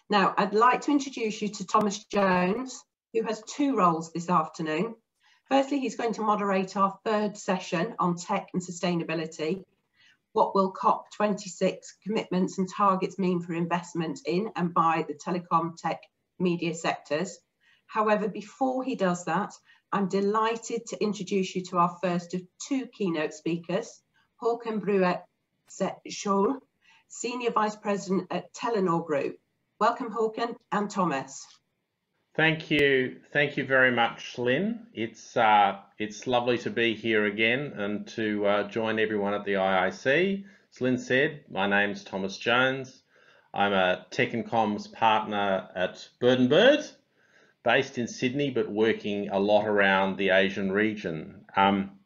Now, I'd like to introduce you to Thomas Jones, who has two roles this afternoon. Firstly, he's going to moderate our third session on tech and sustainability. What will COP26 commitments and targets mean for investment in and by the telecom, tech, media sectors? However, before he does that, I'm delighted to introduce you to our first of two keynote speakers, Håkan Bruet-Scholl, Senior Vice President at Telenor Group. Welcome, Håkan and Thomas. Thank you very much, Lynn. It's lovely to be here again and to join everyone at the IIC. As Lynn said, my name's Thomas Jones. I'm a Tech and Comms partner at Bird & Bird, based in Sydney, but working a lot around the Asian region. I'm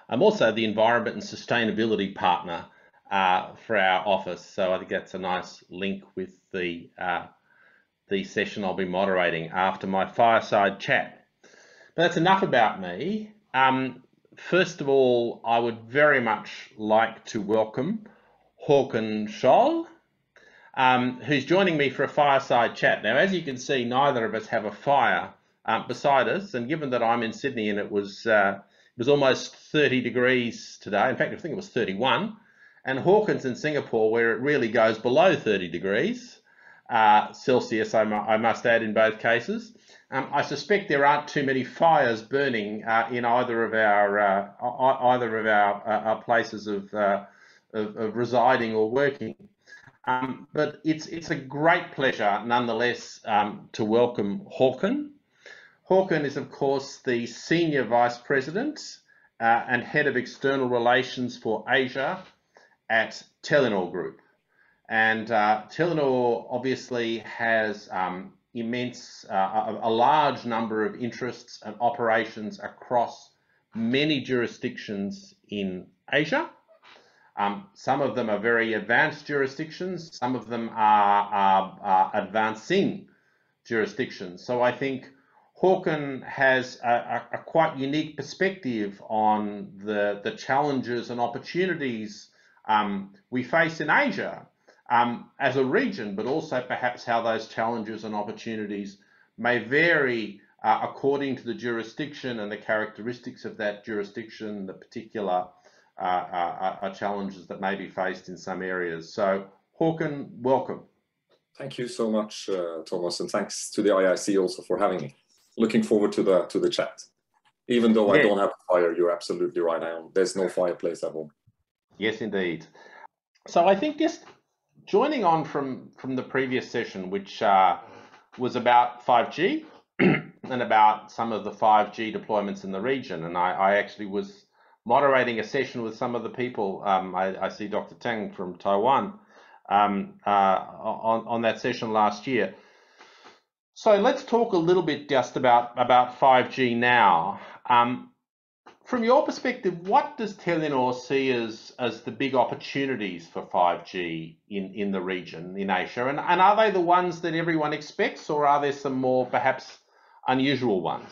also the Environment and Sustainability partner for our office, so I think that's a nice link with the session I'll be moderating after my fireside chat. But that's enough about me. First of all, I would very much like to welcome Håkan Scholl, who's joining me for a fireside chat. Now, as you can see, neither of us have a fire beside us, and given that I'm in Sydney and it was almost 30 degrees today, in fact, I think it was 31, and Håkan's in Singapore where it really goes below 30 degrees Celsius, I must add, in both cases. I suspect there aren't too many fires burning in either of our places of residing or working. But it's a great pleasure, nonetheless, to welcome Håkan. Håkan is, of course, the Senior Vice President and Head of External Relations for Asia at Telenor Group. And Telenor obviously has a large number of interests and operations across many jurisdictions in Asia. Some of them are very advanced jurisdictions, some of them are advancing jurisdictions. So I think Håkan has a quite unique perspective on the challenges and opportunities we face in Asia as a region, but also perhaps how those challenges and opportunities may vary according to the jurisdiction and the characteristics of that jurisdiction, the particular challenges that may be faced in some areas. So, Håkan, welcome. Thank you so much, Thomas, and thanks to the IIC also for having me. Looking forward to the chat. Even though I don't have a fire, you're absolutely right. There's no fireplace at home. Yes, indeed. So I think just joining on from the previous session, which was about 5G and about some of the 5G deployments in the region, and I actually was moderating a session with some of the people. I see Dr. Tang from Taiwan on that session last year. So let's talk a little bit just about 5G now. From your perspective, what does Telenor see as the big opportunities for 5G in the region, in Asia? And are they the ones that everyone expects, or are there some more perhaps unusual ones?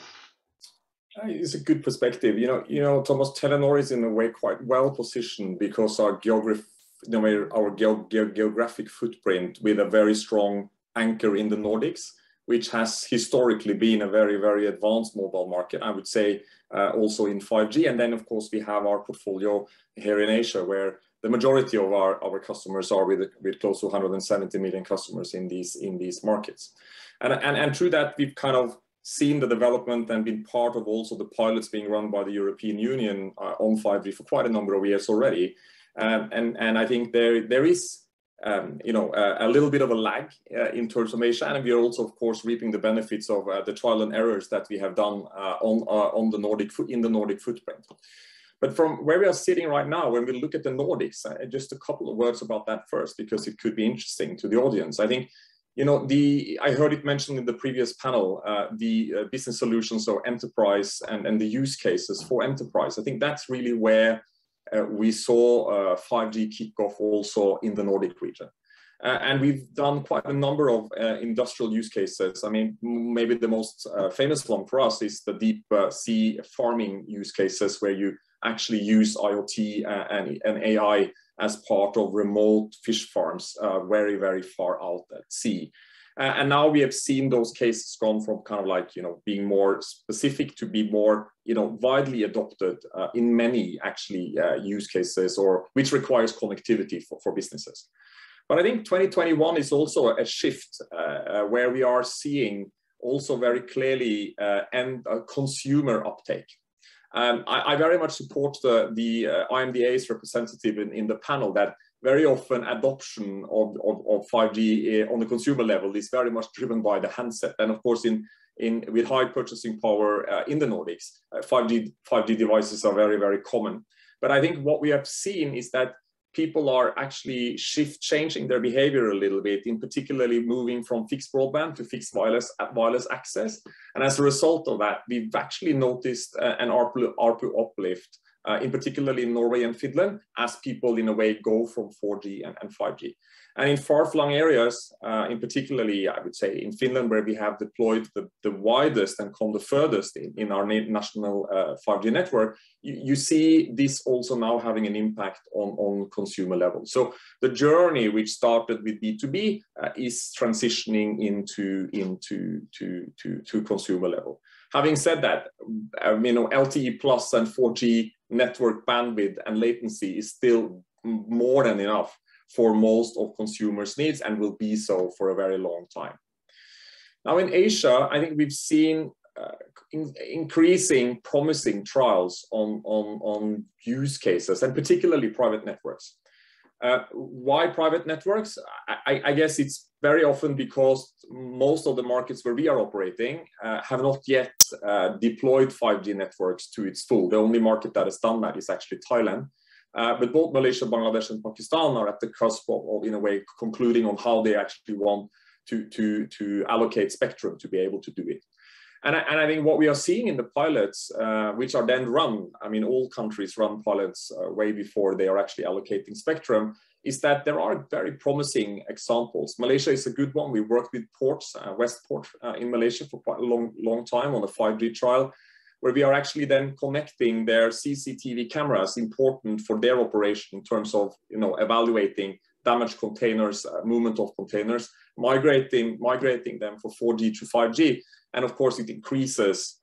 It's a good perspective. You know, Thomas, Telenor is in a way quite well positioned because our geographic footprint with a very strong anchor in the Nordics, which has historically been a very, very advanced mobile market, I would say, also in 5G. And then, of course, we have our portfolio here in Asia, where the majority of our customers are with close to 170 million customers in these markets. And through that, we've kind of seen the development and been part of also the pilots being run by the European Union on 5G for quite a number of years already. And I think there is a little bit of a lag in terms of Asia, and we are also, of course, reaping the benefits of the trial and errors that we have done in the Nordic footprint. But from where we are sitting right now, when we look at the Nordics, just a couple of words about that first, because it could be interesting to the audience. I think, I heard it mentioned in the previous panel, the business solutions or enterprise and the use cases for enterprise. I think that's really where we saw 5G kick off also in the Nordic region. And we've done quite a number of industrial use cases. I mean, maybe the most famous one for us is the deep sea farming use cases, where you actually use IoT and AI as part of remote fish farms very, very far out at sea. And now we have seen those cases gone from kind of like, you know, being more specific to be more, you know, widely adopted in many actually use cases, or which requires connectivity for businesses. But I think 2021 is also a shift where we are seeing also very clearly consumer uptake. I very much support the IMDA's representative in the panel that very often adoption of 5G on the consumer level is very much driven by the handset. And of course, with high purchasing power in the Nordics, 5G devices are very, very common. But I think what we have seen is that people are actually changing their behavior a little bit, in particularly moving from fixed broadband to fixed wireless access. And as a result of that, we've actually noticed an ARPU uplift, in particularly in Norway and Finland, as people in a way go from 4G and 5G. And in far-flung areas, in particularly, I would say in Finland, where we have deployed the widest and come the furthest in our national 5G network, you see this also now having an impact on consumer level. So the journey which started with B2B is transitioning into consumer level. Having said that, you know, LTE plus and 4G network bandwidth and latency is still more than enough for most of consumers' needs, and will be so for a very long time. Now in Asia, I think we've seen increasing promising trials on use cases, and particularly private networks. Why private networks? I guess it's very often because most of the markets where we are operating have not yet deployed 5G networks to its full. The only market that has done that is actually Thailand. But both Malaysia, Bangladesh, and Pakistan are at the cusp of, in a way, concluding on how they actually want to allocate spectrum to be able to do it. And I think what we are seeing in the pilots, which are then run, I mean, all countries run pilots way before they are actually allocating spectrum, is that there are very promising examples. Malaysia is a good one. We worked with ports, Westport in Malaysia for quite a long time on a 5G trial, where we are actually then connecting their CCTV cameras, important for their operation in terms of, you know, evaluating damaged containers, movement of containers, migrating them for 4G to 5G. And of course, it increases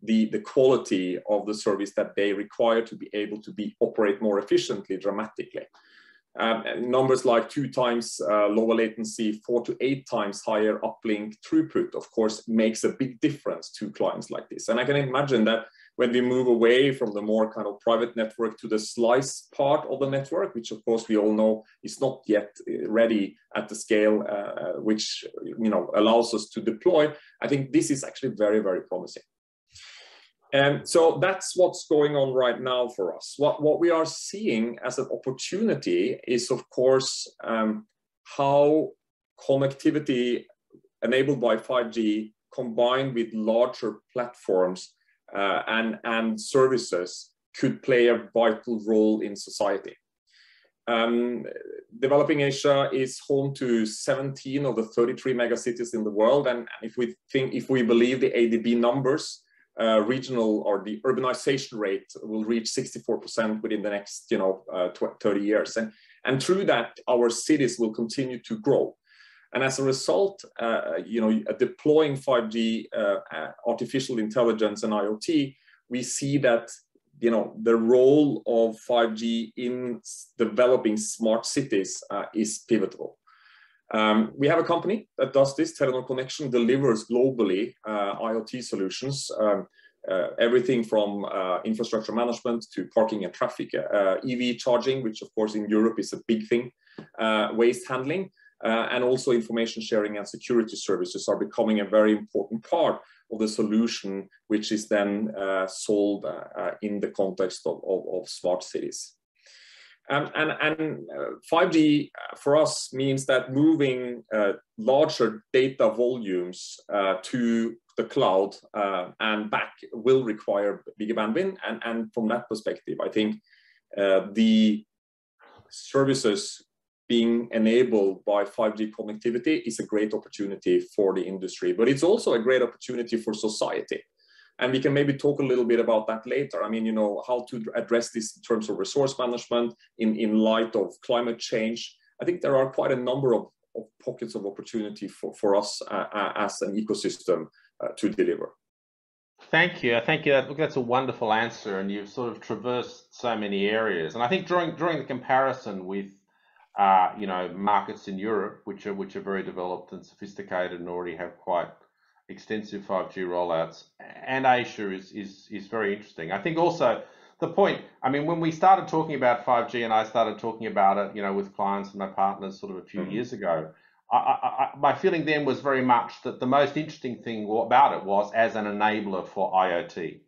the quality of the service that they require to be able to operate more efficiently dramatically. Numbers like 2 times lower latency, 4 to 8 times higher uplink throughput, of course, makes a big difference to clients like this. And I can imagine that when we move away from the more kind of private network to the slice part of the network, which of course we all know is not yet ready at the scale which, you know, allows us to deploy, I think this is actually very, very promising. And so that's what's going on right now for us. What we are seeing as an opportunity is, of course, how connectivity enabled by 5G combined with larger platforms and services could play a vital role in society. Developing Asia is home to 17 of the 33 megacities in the world, and if we believe the ADB numbers, regional or the urbanization rate will reach 64% within the next 30 years, and through that our cities will continue to grow. And as a result, deploying 5G, artificial intelligence and IoT, we see that the role of 5G in developing smart cities is pivotal. We have a company that does this. Telenor Connection delivers globally IoT solutions, everything from infrastructure management to parking and traffic, EV charging, which of course in Europe is a big thing, waste handling, and also information sharing and security services are becoming a very important part of the solution, which is then sold in the context of smart cities. And 5G for us means that moving larger data volumes to the cloud and back will require bigger bandwidth. And from that perspective, I think the services being enabled by 5G connectivity is a great opportunity for the industry, but it's also a great opportunity for society. And we can maybe talk a little bit about that later. I mean, how to address this in terms of resource management in light of climate change. I think there are quite a number of pockets of opportunity for us as an ecosystem to deliver. Thank you. Look, that's a wonderful answer, and you've sort of traversed so many areas. And I think during the comparison with you know, markets in Europe, which are very developed and sophisticated and already have quite extensive 5G rollouts, and Asia is very interesting. I think also the point, I mean, when we started talking about 5G and I started talking about it, you know, with clients and my partners sort of a few years ago, my feeling then was very much that the most interesting thing about it was as an enabler for IoT.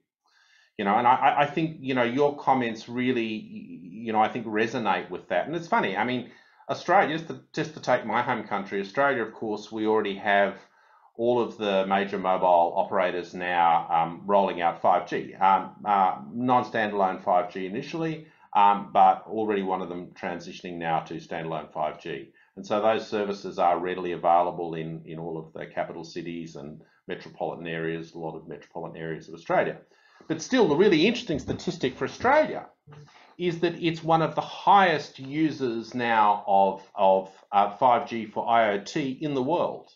You know, and I think, you know, your comments really, you know, I think resonate with that. And it's funny, I mean, Australia, just to take my home country, Australia, of course, we already have all of the major mobile operators now rolling out 5G, non-standalone 5G initially, but already one of them transitioning now to standalone 5G. And so those services are readily available in all of the capital cities and metropolitan areas, a lot of metropolitan areas of Australia. But still, the really interesting statistic for Australia is that it's one of the highest users now of 5G for IoT in the world.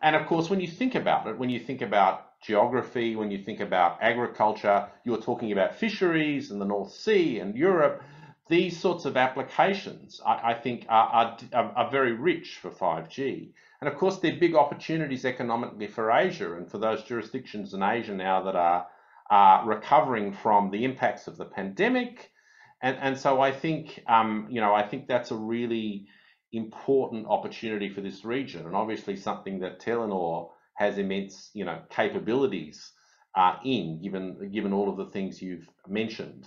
And of course, when you think about it, when you think about geography, when you think about agriculture, you're talking about fisheries and the North Sea and Europe. These sorts of applications, I think, are very rich for 5G. And of course, they're big opportunities economically for Asia and for those jurisdictions in Asia now that are recovering from the impacts of the pandemic. And so I think, you know, I think that's a really important opportunity for this region, and obviously something that Telenor has immense, you know, capabilities given all of the things you've mentioned.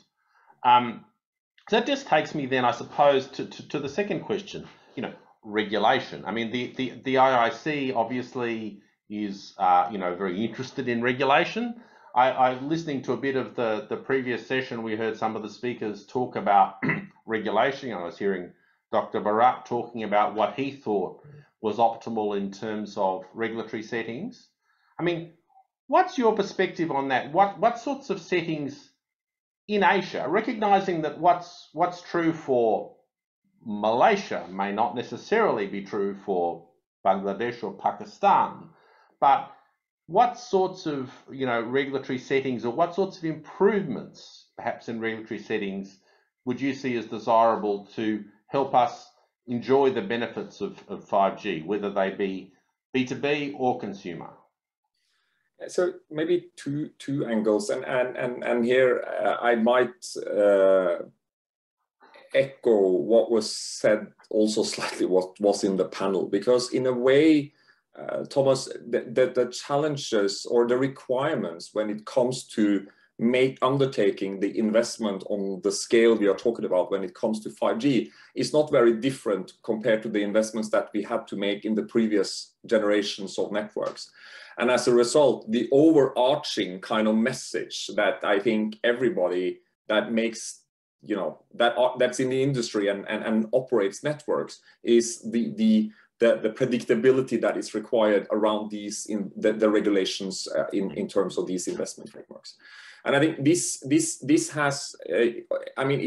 So that just takes me then, I suppose, to the second question, you know, regulation. I mean, the IIC obviously is, you know, very interested in regulation. I'm listening to a bit of the previous session. We heard some of the speakers talk about regulation. I was hearing Dr. Bharat talking about what he thought was optimal in terms of regulatory settings. I mean, what's your perspective on that? What sorts of settings in Asia, recognizing that what's true for Malaysia may not necessarily be true for Bangladesh or Pakistan, but what sorts of, you know, regulatory settings or what sorts of improvements perhaps in regulatory settings would you see as desirable to help us enjoy the benefits of 5G, whether they be B2B or consumer? So maybe two angles, and here I might echo what was said also slightly what was in the panel, because in a way, Thomas, the challenges or the requirements when it comes to undertaking the investment on the scale we are talking about when it comes to 5G is not very different compared to the investments that we had to make in the previous generations of networks. And as a result, the overarching kind of message that I think everybody that makes, you know, that's in the industry and operates networks is the predictability that is required around these the regulations in terms of these investment frameworks. And I think this has, I mean,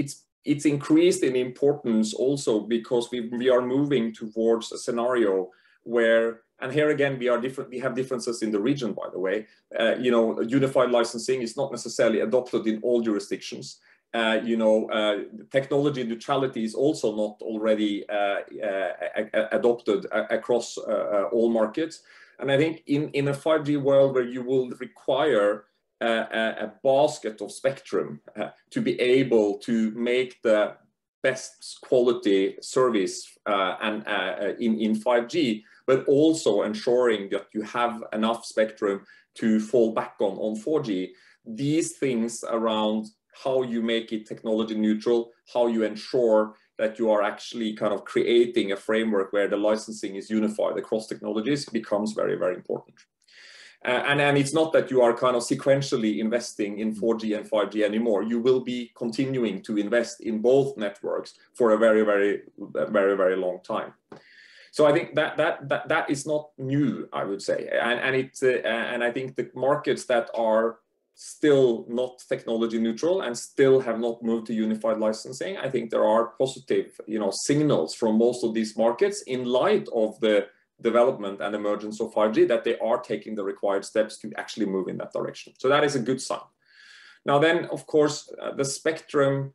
it's increased in importance also because we are moving towards a scenario where, and here again we are different. We have differences in the region, by the way. You know, unified licensing is not necessarily adopted in all jurisdictions. You know, technology neutrality is also not already adopted across all markets. And I think in a 5G world where you will require a basket of spectrum to be able to make the best quality service in 5G, but also ensuring that you have enough spectrum to fall back on 4G. These things around how you make it technology neutral, how you ensure that you are actually kind of creating a framework where the licensing is unified across technologies becomes very, very important. And it's not that you are kind of sequentially investing in 4G and 5G anymore. You will be continuing to invest in both networks for a very, very long time. So I think that is not new, I would say, and I think the markets that are still not technology neutral and still have not moved to unified licensing, I think there are positive, signals from most of these markets in light of the development and emergence of 5G that they are taking the required steps to actually move in that direction. So that is a good sign. Now then, of course, the spectrum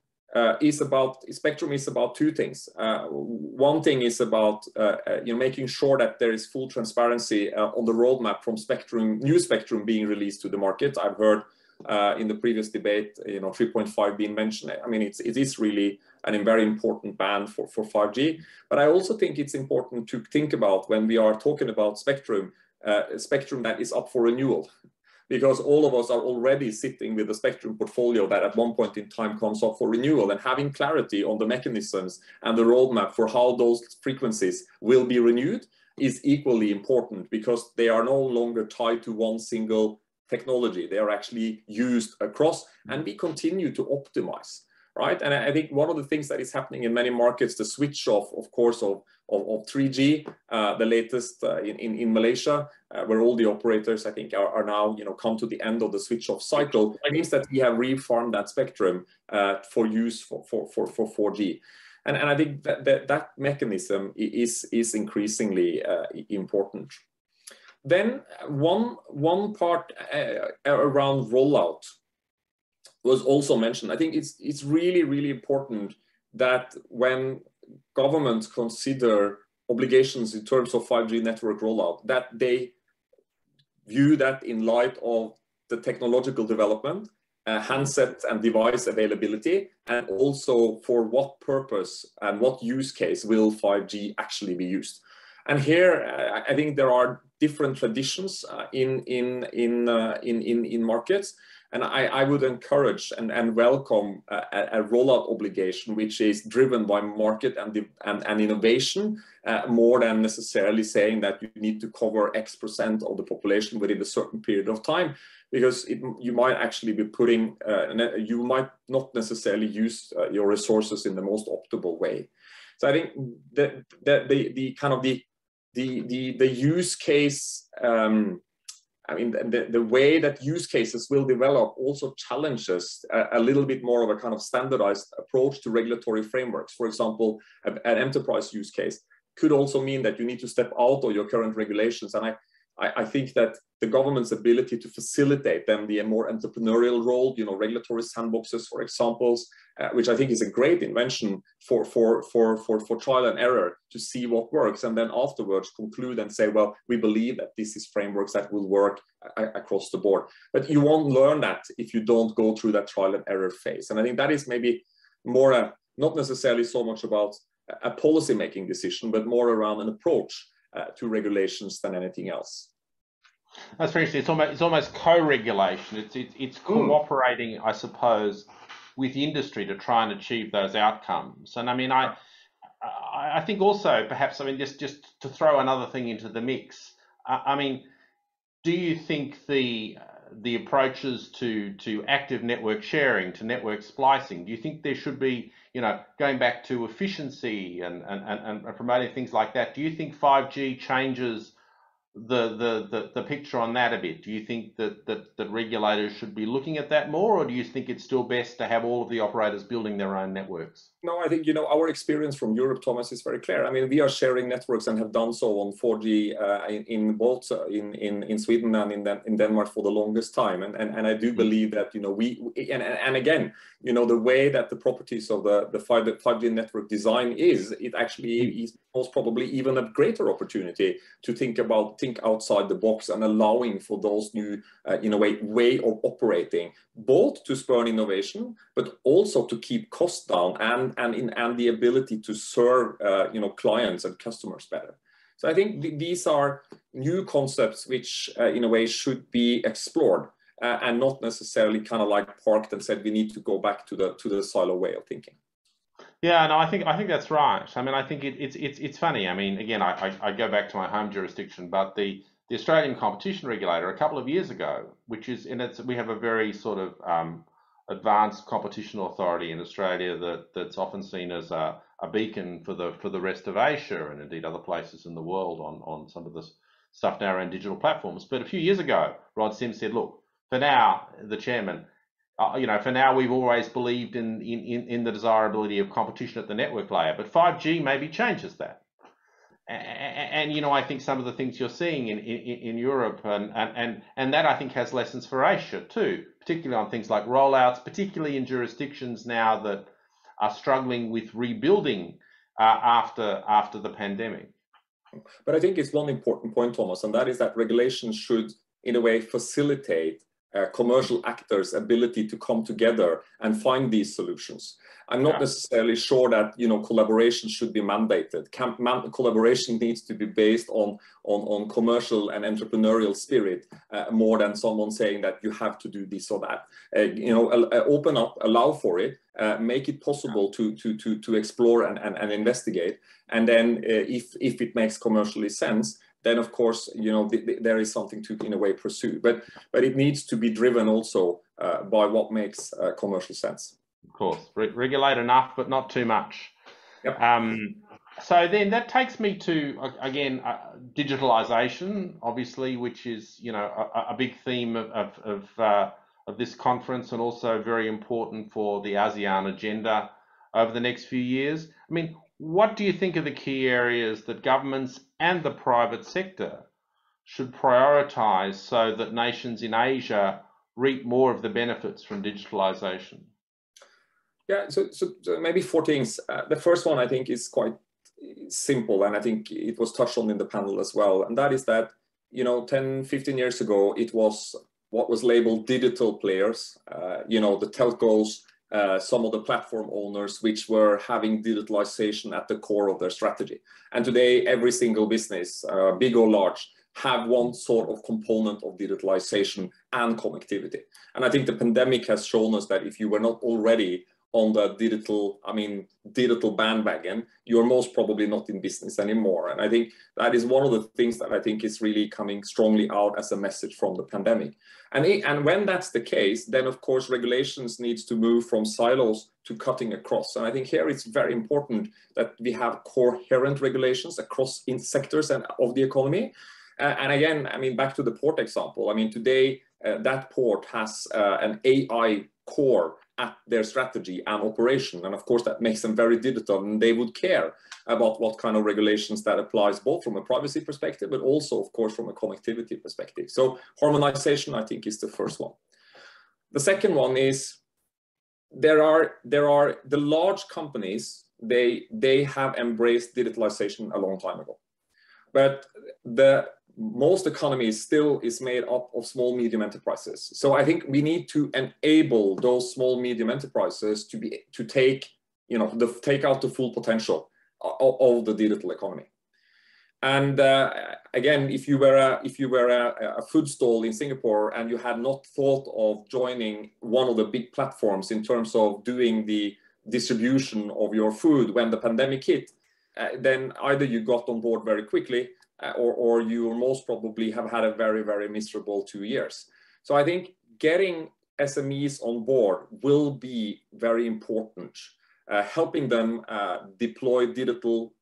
is about two things. One thing is about making sure that there is full transparency on the roadmap from new spectrum being released to the market. I've heard in the previous debate, 3.5 being mentioned. I mean, it is really a very important band for 5G. But I also think it's important to think about when we are talking about spectrum that is up for renewal. Because all of us are already sitting with a spectrum portfolio that at one point in time comes up for renewal, and having clarity on the mechanisms and the roadmap for how those frequencies will be renewed is equally important, because they are no longer tied to one single technology. They are actually used across, and we continue to optimize, right? And I think one of the things that is happening in many markets, the switch off, of course, of 3G, the latest in Malaysia, where all the operators, I think, are now, come to the end of the switch off cycle. It means that we have reformed that spectrum for use for 4G. And I think that mechanism is increasingly important. Then one part around rollout was also mentioned. I think it's really, really important that when governments consider obligations in terms of 5G network rollout, that they view that in light of the technological development, handset and device availability, and also for what purpose and what use case will 5G actually be used. And here, I think there are different traditions in markets. And I would encourage and welcome a rollout obligation which is driven by market and innovation, more than necessarily saying that you need to cover X% of the population within a certain period of time, because you might actually be you might not necessarily use your resources in the most optimal way. So I think the use case, the way that use cases will develop also challenges a little bit more of a kind of standardized approach to regulatory frameworks. For example, an enterprise use case could also mean that you need to step out of your current regulations. And I think that the government's ability to facilitate them, the more entrepreneurial role, regulatory sandboxes, for examples, which I think is a great invention for trial and error to see what works, and then afterwards conclude and say, well, we believe that this is frameworks that will work across the board. But you won't learn that if you don't go through that trial and error phase. And I think that is maybe more not necessarily so much about a policy-making decision, but more around an approach to regulations than anything else. That's very interesting. It's almost co-regulation. It's cooperating, I suppose, with industry to try and achieve those outcomes. And I mean, I think also perhaps, I mean, just to throw another thing into the mix. I mean, do you think the approaches to active network sharing, to network splicing, do you think there should be, going back to efficiency and promoting things like that? Do you think 5G changes the picture on that a bit? Do you think that regulators should be looking at that more, or do you think it's still best to have all of the operators building their own networks? No, I think, our experience from Europe, Thomas, is very clear. I mean, we are sharing networks and have done so on 4G in both in Sweden and in Denmark for the longest time. And I do believe that, and again, the way that the properties of the 5G network design it actually is most probably even a greater opportunity to think outside the box and allowing for those new, way of operating, both to spur innovation, but also to keep costs down and the ability to serve, clients and customers better. So I think these are new concepts which, in a way, should be explored and not necessarily kind of like parked and said we need to go back to the silo way of thinking. Yeah, no, I think that's right. I mean, I think it's funny. I mean, again, I go back to my home jurisdiction, but the Australian competition regulator a couple of years ago, we have a very sort of advanced competition authority in Australia that's often seen as a beacon for the rest of Asia and indeed other places in the world on some of the stuff now around digital platforms. But a few years ago, Rod Sims said, look, for now, the chairman, you know, for now we've always believed in the desirability of competition at the network layer, but 5G maybe changes that. And you know, I think some of the things you're seeing in Europe and that I think has lessons for Asia too, particularly on things like rollouts, particularly in jurisdictions now that are struggling with rebuilding after the pandemic. But I think it's one important point, Thomas, and that is that regulation should, in a way, facilitate commercial actors' ability to come together and find these solutions. I'm not necessarily sure that, you know, collaboration should be mandated. Collaboration needs to be based on commercial and entrepreneurial spirit more than someone saying that you have to do this or that. You know, open up, allow for it, make it possible to explore and investigate. And then if it makes commercially sense, then of course, you know, there is something to, in a way, pursue. But it needs to be driven also by what makes commercial sense. Of course, regulate enough, but not too much. Yep. So then that takes me to, again, digitalisation, obviously, which is, you know, a big theme of this conference, and also very important for the ASEAN agenda over the next few years. I mean, what do you think are the key areas that governments and the private sector should prioritise so that nations in Asia reap more of the benefits from digitalisation? Yeah, so maybe 4 things. The first one I think is quite simple, and I think it was touched on in the panel as well, and that is that, you know, 10, 15 years ago, it was what was labeled digital players, you know, the telcos, some of the platform owners, which were having digitalization at the core of their strategy. And today, every single business, big or large, have one sort of component of digitalization and connectivity. And I think the pandemic has shown us that if you were not already on the digital bandwagon, you're most probably not in business anymore. And I think that is one of the things that I think is really coming strongly out as a message from the pandemic. And when that's the case, then of course regulations needs to move from silos to cutting across. And I think here it's very important that we have coherent regulations across in sectors and of the economy. And again, I mean, back to the port example, I mean, today that port has an AI core at their strategy and operation. And of course, that makes them very digital, and they would care about what kind of regulations that applies, both from a privacy perspective, but also, of course, from a connectivity perspective. So harmonization, I think, is the first one. The second one is there are the large companies, they have embraced digitalization a long time ago. But most economy still is made up of small, medium enterprises. So I think we need to enable those small, medium enterprises to take out the full potential of the digital economy. And again, if you were a food stall in Singapore and you had not thought of joining one of the big platforms in terms of doing the distribution of your food when the pandemic hit, then either you got on board very quickly, or you most probably have had a very, very miserable 2 years. So I think getting SMEs on board will be very important, helping them deploy digital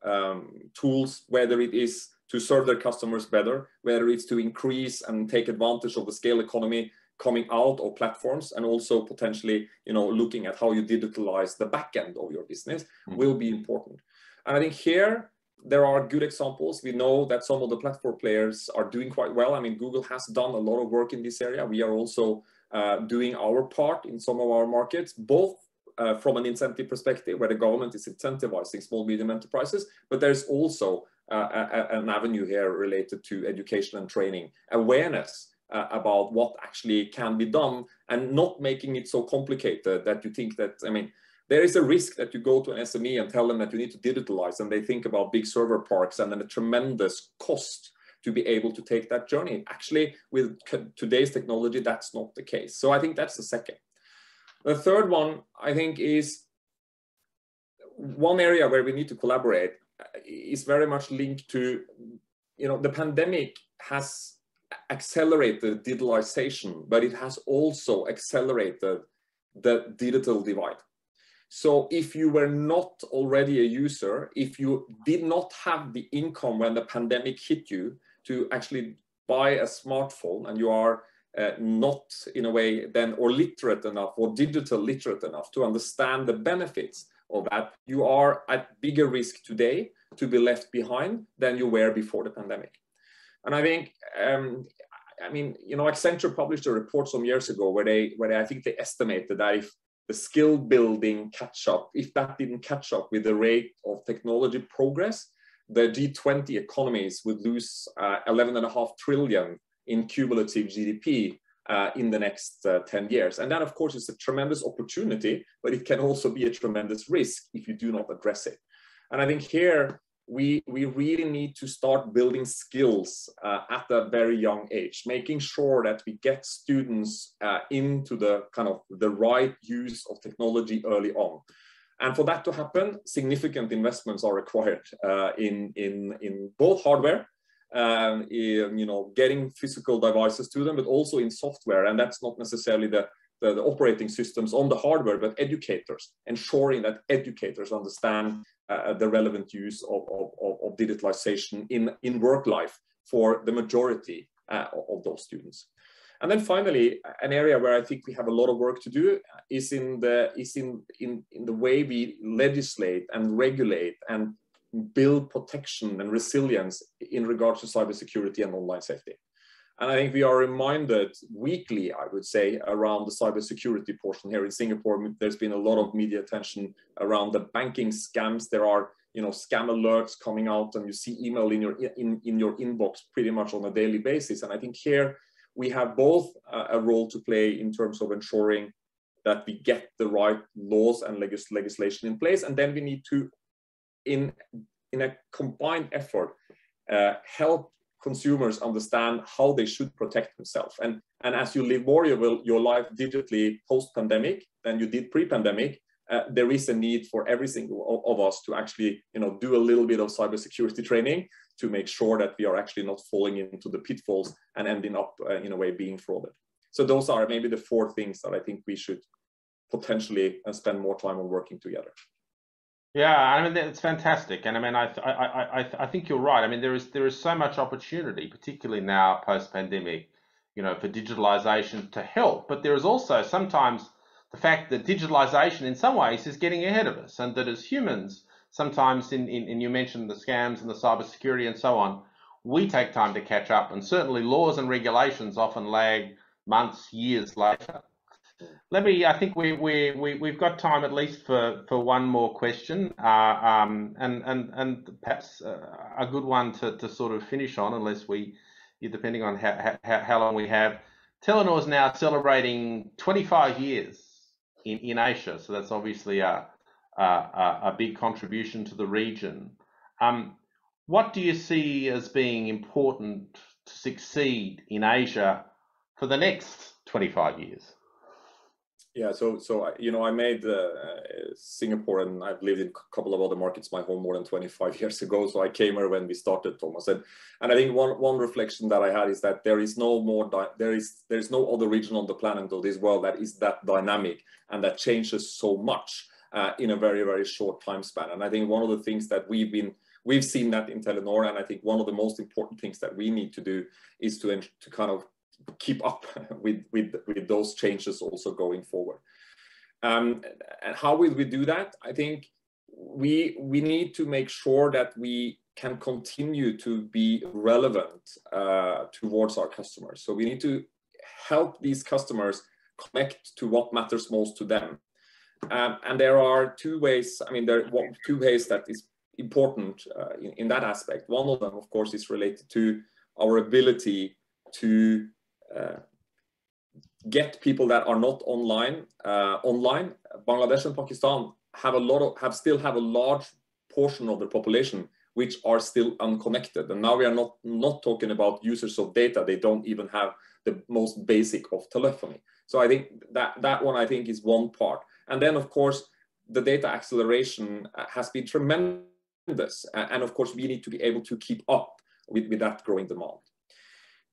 tools, whether it is to serve their customers better, whether it's to increase and take advantage of the scale economy coming out of platforms, and also potentially, you know, looking at how you digitalize the back end of your business will be important. And I think here, there are good examples. We know that some of the platform players are doing quite well. I mean, Google has done a lot of work in this area. We are also doing our part in some of our markets, both from an incentive perspective, where the government is incentivizing small, medium enterprises, but there's also an avenue here related to education and training, awareness about what actually can be done, and not making it so complicated that you think that, I mean, there is a risk that you go to an SME and tell them that you need to digitalize, and they think about big server parks and then a tremendous cost to be able to take that journey. Actually, with today's technology, that's not the case. So I think that's the second. The third one, I think, is one area where we need to collaborate is very much linked to, you know, the pandemic has accelerated digitalization, but it has also accelerated the digital divide. So if you were not already a user, if you did not have the income when the pandemic hit you to actually buy a smartphone, and you are not in a way then or literate enough or digital literate enough to understand the benefits of that, you are at bigger risk today to be left behind than you were before the pandemic. And I think, I mean, you know, Accenture published a report some years ago where I think they estimated that if the skill building catch up, if that didn't catch up with the rate of technology progress, the G20 economies would lose 11.5 trillion in cumulative GDP in the next 10 years. And that, of course, is a tremendous opportunity, but it can also be a tremendous risk if you do not address it. And I think here, we really need to start building skills at a very young age, making sure that we get students into the kind of the right use of technology early on. And for that to happen, significant investments are required in both hardware, you know, getting physical devices to them, but also in software. And that's not necessarily the operating systems on the hardware, but educators, ensuring that educators understand the relevant use of digitalization in work life for the majority of those students. And then finally, an area where I think we have a lot of work to do is in the way we legislate and regulate and build protection and resilience in regards to cybersecurity and online safety. And I think we are reminded weekly, I would say, around the cybersecurity portion here in Singapore. There's been a lot of media attention around the banking scams. There are, you know, scam alerts coming out, and you see email in your inbox pretty much on a daily basis. And I think here we have both a role to play in terms of ensuring that we get the right laws and legislation in place, and then we need to, in a combined effort, help consumers understand how they should protect themselves. And as you live more your life digitally post-pandemic than you did pre-pandemic, there is a need for every single of us to actually, you know, do a little bit of cybersecurity training to make sure that we are actually not falling into the pitfalls and ending up in a way being frauded. So those are maybe the 4 things that I think we should potentially spend more time on working together. Yeah, I mean, it's fantastic, and I mean, I think you're right. I mean, there is so much opportunity, particularly now post-pandemic, you know, for digitalization to help. But there is also sometimes the fact that digitalization, in some ways, is getting ahead of us, and that as humans, sometimes in you mentioned the scams and the cybersecurity and so on, we take time to catch up, and certainly laws and regulations often lag months, years later. I think we've got time at least for one more question, and perhaps a good one to sort of finish on, unless depending on how long we have. Telenor is now celebrating 25 years in Asia, so that's obviously a big contribution to the region. What do you see as being important to succeed in Asia for the next 25 years? Yeah, so you know, I made Singapore, and I've lived in a couple of other markets my home more than 25 years ago. So I came here when we started, Thomas, and I think one reflection that I had is that there is no other region on the planet or this world that is that dynamic and that changes so much in a very, very short time span. And I think one of the things that we've seen that in Telenor, and I think one of the most important things that we need to do is to kind of keep up with those changes also going forward. And how will we do that? I think we need to make sure that we can continue to be relevant towards our customers. So we need to help these customers connect to what matters most to them. And there are 2 ways. I mean, there are 2 ways that is important in that aspect. One of them, of course, is related to our ability to get people that are not online. Bangladesh and Pakistan still have a large portion of the population which are still unconnected. And now we are not talking about users of data. They don't even have the most basic of telephony. So I think that one, I think, is one part. And then, of course, the data acceleration has been tremendous. And of course, we need to be able to keep up with that growing demand.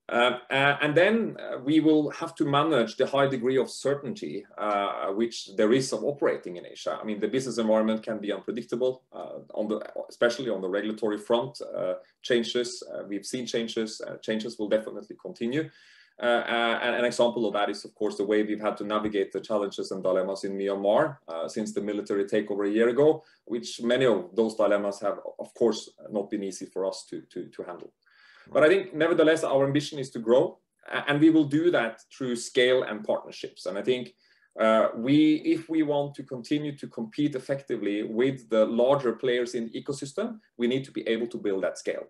And then we will have to manage the high degree of certainty which there is of operating in Asia. I mean, the business environment can be unpredictable, especially on the regulatory front. We've seen changes. Changes will definitely continue. And an example of that is, of course, the way we've had to navigate the challenges and dilemmas in Myanmar since the military takeover a year ago, which many of those dilemmas have, of course, not been easy for us to handle. But I think, nevertheless, our ambition is to grow, and we will do that through scale and partnerships. And I think if we want to continue to compete effectively with the larger players in the ecosystem, we need to be able to build that scale.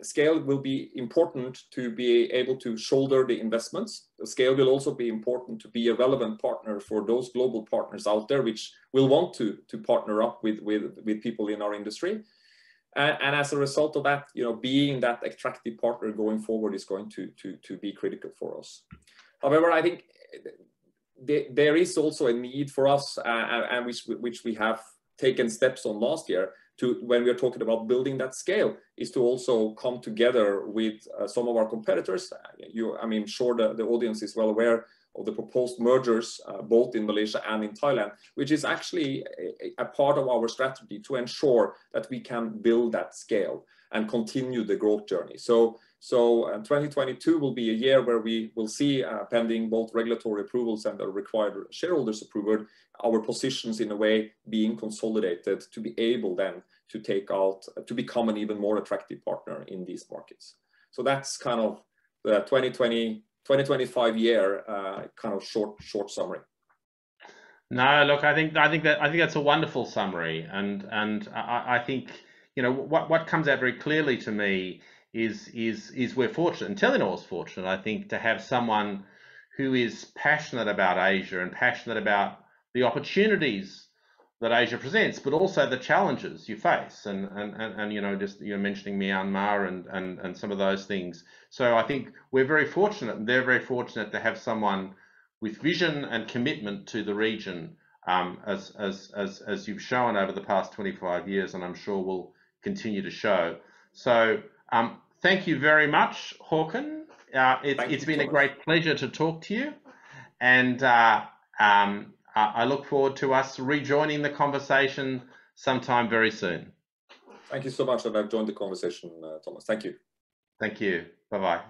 Scale will be important to be able to shoulder the investments. The scale will also be important to be a relevant partner for those global partners out there, which will want to partner up with people in our industry. And as a result of that, being that attractive partner going forward is going to be critical for us. However, I think there is also a need for us, and which we have taken steps on last year, when we are talking about building that scale, is to also come together with some of our competitors. I'm sure the audience is well aware of the proposed mergers, both in Malaysia and in Thailand, which is actually a part of our strategy to ensure that we can build that scale and continue the growth journey. So 2022 will be a year where we will see, pending both regulatory approvals and the required shareholders approval, our positions in a way being consolidated to be able then to become an even more attractive partner in these markets. So that's kind of the 2025 year kind of short summary. No, look, I think that's a wonderful summary, and I think what comes out very clearly to me is we're fortunate, and Telenor's fortunate, I think, to have someone who is passionate about Asia and passionate about the opportunities that Asia presents, but also the challenges you face, and just mentioning Myanmar and some of those things. So I think we're very fortunate, and they're very fortunate to have someone with vision and commitment to the region, as you've shown over the past 25 years, and I'm sure will continue to show. So thank you very much, Håkan. It's been a great pleasure to talk to you, and I look forward to us rejoining the conversation sometime very soon. Thank you so much, and I've joined the conversation, Thomas. Thank you. Thank you. Bye-bye.